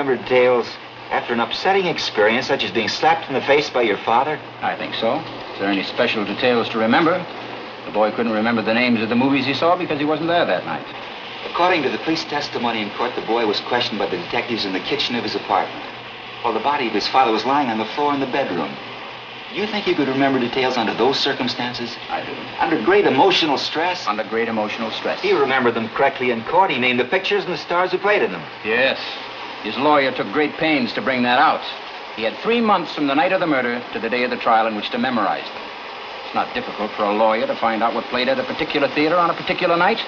remember details after an upsetting experience such as being slapped in the face by your father? I think so. Is there any special details to remember? The boy couldn't remember the names of the movies he saw because he wasn't there that night. According to the police testimony in court, the boy was questioned by the detectives in the kitchen of his apartment, while the body of his father was lying on the floor in the bedroom. Do you think you could remember details under those circumstances? I do. Under great emotional stress? Under great emotional stress. He remembered them correctly in court. He named the pictures and the stars who played in them. Yes. His lawyer took great pains to bring that out. He had 3 months from the night of the murder to the day of the trial in which to memorize them. It's not difficult for a lawyer to find out what played at a particular theater on a particular night.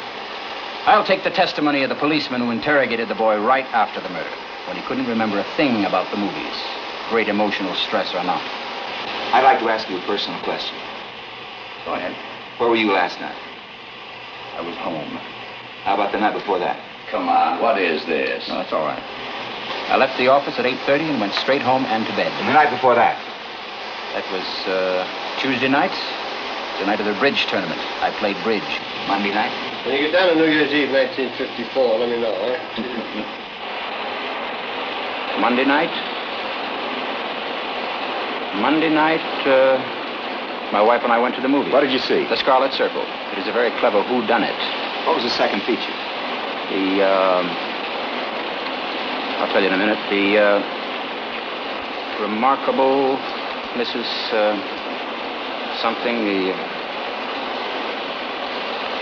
I'll take the testimony of the policeman who interrogated the boy right after the murder, when he couldn't remember a thing about the movies, great emotional stress or not. I'd like to ask you a personal question. Go ahead. Where were you last night? I was home. How about the night before that? Come on, what is this? No, that's all right. I left the office at 8:30 and went straight home and to bed. And the night before that? That was Tuesday night, the night of the bridge tournament. I played bridge. Monday night? When you get down on New Year's Eve, 1954, let me know, eh? Monday night? Monday night, my wife and I went to the movies. What did you see? The Scarlet Circle. It is a very clever whodunit. What was the second feature? I'll tell you in a minute. The remarkable Mrs.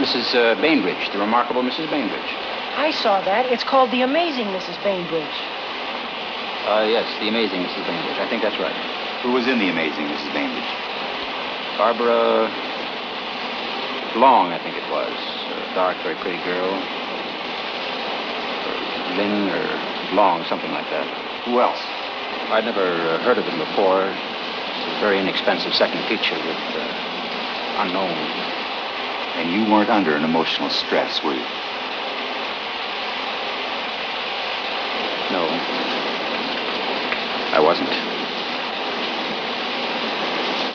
Mrs. Bainbridge. The remarkable Mrs. Bainbridge. I saw that. It's called The Amazing Mrs. Bainbridge. Yes, The Amazing Mrs. Bainbridge. I think that's right. Who was in The Amazing Mrs. Bainbridge? Barbara Long, I think it was. A dark, very pretty girl. Or Lynn or Long, something like that. Who else? I'd never heard of them before. It's a very inexpensive second feature with unknown. And you weren't under an emotional stress, were you? No. I wasn't.